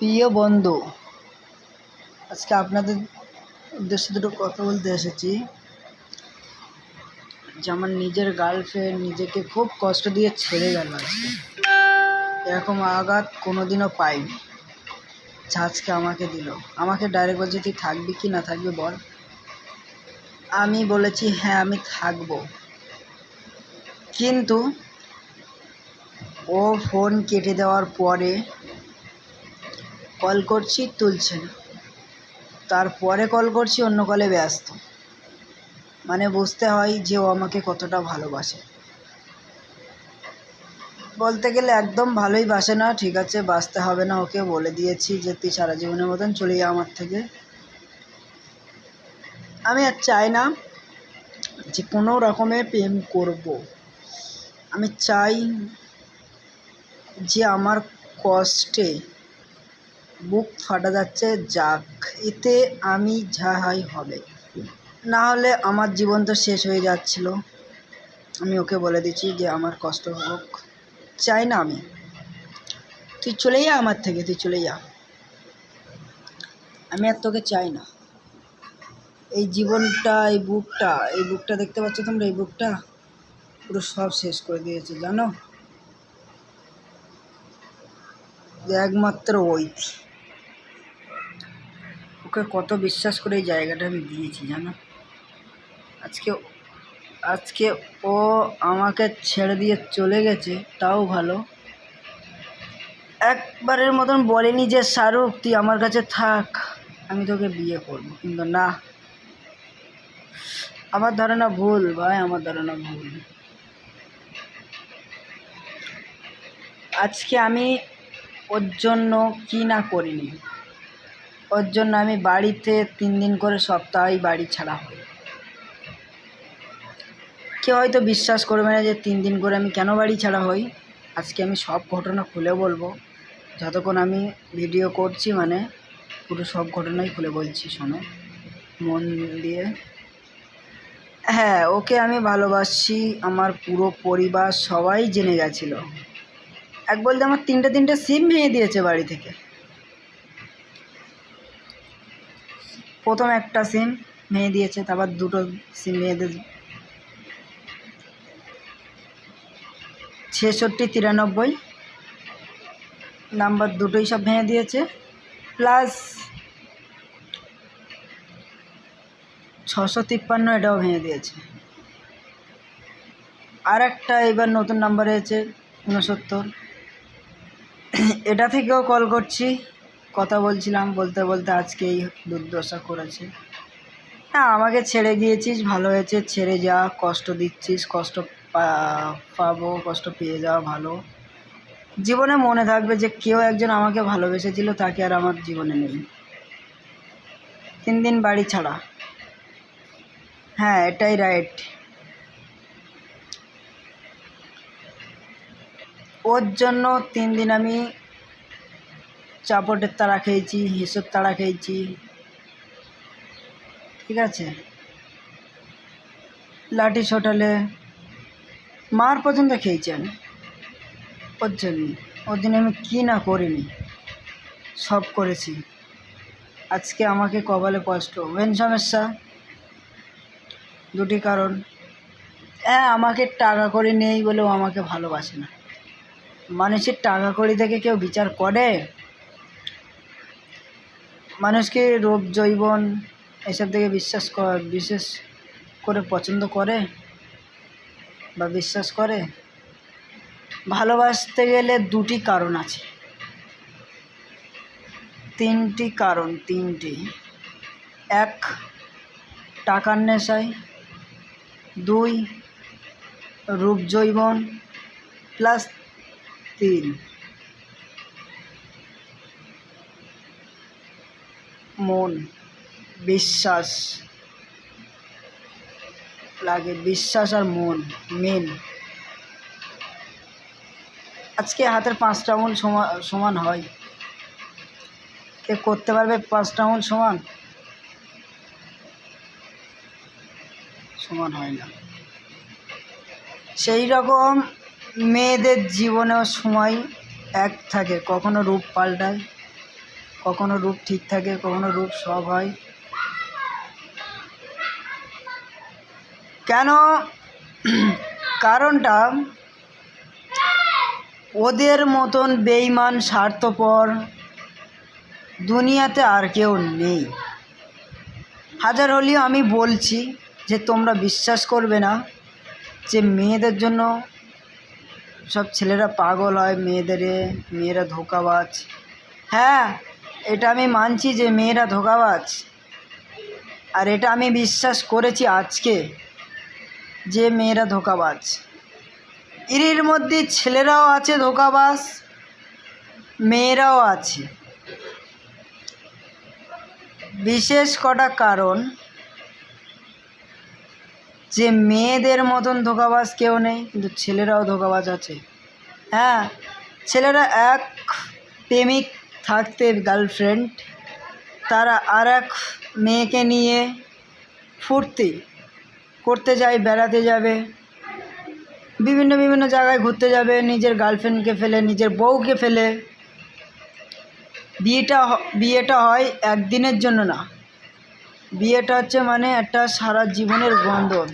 প্রিয় বন্ধু, আজকে আপনাদের উদ্দেশ্যে দুটো কথা বলতে এসেছি যে আমার নিজের গার্লফ্রেন্ড নিজেকে খুব কষ্ট দিয়ে ছেড়ে গেল। আজকে এরকম আঘাত কোনোদিনও পাইনি, যা আজকে আমাকে দিল। আমাকে ডাইরেক্ট বলছে, তুই থাকবি কি না থাকবি বল। আমি বলেছি হ্যাঁ আমি থাকবো, কিন্তু ও ফোন কেটে দেওয়ার পরে কল করছি তুলছে না, তারপরে কল করছি অন্য কলে ব্যস্ত। মানে বুঝতে হয় যে ও আমাকে কতটা ভালোবাসে। বলতে গেলে একদম ভালোই বাসে না, ঠিক আছে বাসতে হবে না, ওকে বলে দিয়েছি যে তুই সারা জীবনের মতন চলে যা আমার থেকে। আমি আর চাই না যে কোনো রকমে প্রেম করব। আমি চাই যে আমার কষ্টে বুক ফাটা যাচ্ছে যাক, এতে আমি যা হয় হবে, না হলে আমার জীবন তো শেষ হয়ে যাচ্ছিল। আমি ওকে বলে দিচ্ছি যে আমার কষ্ট হোক, চাই না আমি, তুই চলে যা আমার থেকে, তুই চলে যা, আমি আর তোকে চাই না। এই জীবনটা, এই বুকটা দেখতে পাচ্ছ তোমরা, এই বুকটা পুরো সব শেষ করে দিয়েছে জানো। যে একমাত্র ওকে কত বিশ্বাস করে এই জায়গাটা আমি দিয়েছি জানো। আজকে আজকে ও আমাকে ছেড়ে দিয়ে চলে গেছে, তাও ভালো। একবারের মতন বলেনি যে শাহরুখ তুই আমার কাছে থাক, আমি তোকে বিয়ে করব, কিন্তু না, আমার ধারণা ভুল ভাই, আমার ধারণা ভুল। আজকে আমি ওর জন্য কি না করিনি। ওর জন্য আমি বাড়িতে 3 দিন করে সপ্তাহে বাড়ি ছাড়া হই। কেউ হয়তো বিশ্বাস করবে না যে 3 দিন করে আমি কেন বাড়ি ছাড়া হই। আজকে আমি সব ঘটনা খুলে বলবো, যতক্ষণ আমি ভিডিও করছি, মানে পুরো সব ঘটনাই খুলে বলছি, শোনো মন দিয়ে। হ্যাঁ, ওকে আমি ভালোবাসি, আমার পুরো পরিবার সবাই জেনে গেছিলো। এক বলতে আমার 3টে সিম ভেঙে দিয়েছে বাড়ি থেকে। প্রথম একটা সিম ভেঙে দিয়েছে, তারপর 2টো সিম ভেঙে দিয়ে 6693 নাম্বার দুটোই সব ভেঙে দিয়েছে, প্লাস 653 এটাও ভেঙে দিয়েছে। আর একটা এবার নতুন নাম্বার হয়েছে 69, এটা থেকেও কল করছি, কথা বলছিলাম, বলতে বলতে আজকে এই দুর্দশা করেছে। হ্যাঁ, আমাকে ছেড়ে গিয়েছিস, ভালো হয়েছে, ছেড়ে যা, কষ্ট দিচ্ছিস, কষ্ট পাবো, কষ্ট পেয়ে যাওয়া ভালো। জীবনে মনে থাকবে যে কেউ একজন আমাকে ভালোবেসেছিল, তাকে আর আমার জীবনে নেই। 3 দিন বাড়ি ছাড়া, হ্যাঁ এটাই রাইট। ওর জন্য 3 দিন আমি চাপটের তাড়া খেয়েছি, হিসেব তাড়া খেয়েছি, ঠিক আছে, লাঠি ছোটালে মার পর্যন্ত খেয়েছি আমি ওর জন্য। ওর জন্য আমি কী না করিনি, সব করেছি। আজকে আমাকে কপালে কষ্ট, মেন সমস্যা 2টি কারণ। হ্যাঁ, আমাকে টাকা কড়ি নেই বলেও আমাকে ভালোবাসে না। মানুষের টাকা কড়ি থেকে কেউ বিচার করে? মানুষকে রূপ যৌবন এসব থেকে বিশেষ করে পছন্দ করে বা বিশ্বাস করে? ভালোবাসতে গেলে 2টি কারণ আছে, 3টি কারণ, 3টি। 1, টাকার নেশায়, 2, রূপ যৌবন, প্লাস 3, মন, বিশ্বাস লাগে, বিশ্বাস আর মন মেন। আজকে হাতের 5টা আঙুল সমান হয়? কে করতে পারবে 5টা আঙুল সমান? সমান হয় না। সেই রকম মেয়েদের জীবনেও সময় এক থাকে, কখনো রূপ পাল্টায়, কখনো রূপ ঠিক থাকে, কখনো রূপ সব হয়। কেন? কারণটা ওদের মতন বেঈমান স্বার্থপর দুনিয়াতে আর কেউ নেই। হাজার হলেও আমি বলছি যে তোমরা বিশ্বাস করবে না যে মেয়েদের জন্য সব ছেলেরা পাগল হয়, মেয়েরা ধোঁকাবাজ। হ্যাঁ, এটা আমি মানছি যে মেয়েরা ধোঁকাবাজ, আর এটা আমি বিশ্বাস করেছি আজকে যে মেয়েরা ধোঁকাবাজ। এর মধ্যে ছেলেরাও আছে ধোঁকাবাজ, মেয়েরাও আছে। বিশেষ কটা কারণ যে মেয়েদের মতন ধোঁকাবাজ কেউ নেই, কিন্তু ছেলেরাও ধোঁকাবাজ আছে। হ্যাঁ, ছেলেরা এক প্রেমিক থাকতে গার্লফ্রেন্ড, তারা আর এক মেয়েকে নিয়ে ফুর্তি করতে যায়, বেড়াতে যাবে, বিভিন্ন বিভিন্ন জায়গায় ঘুরতে যাবে, নিজের গার্লফ্রেন্ডকে ফেলে, নিজের বউকে ফেলে। বিয়েটা হয় একদিনের জন্য না, বিয়েটা হচ্ছে মানে একটা সারা জীবনের বন্ধন।